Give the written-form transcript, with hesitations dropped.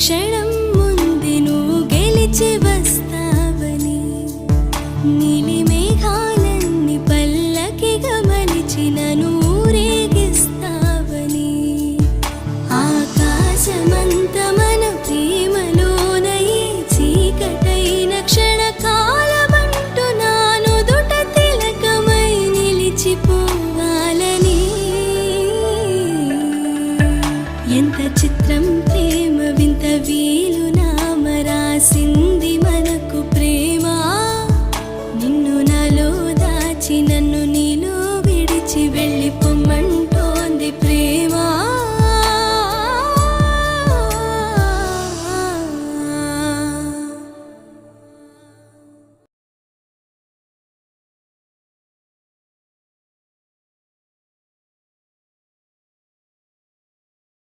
క్షణం ముందే నువ్వు గెలిచి వస్తావని, నీలి మేఘాలన్నీ పల్లకిగా మలిచి నన్ను ఊరేగిస్తావని, ఆకాశమంత మన ప్రేమలోన ఈ చీకటైన క్షణకాలమంటూ నాను దుట తిలకమై నిలిచిపోవాలని. ఎంత చిత్రం ప్రేమ వింత వీలు నామ రాసింది.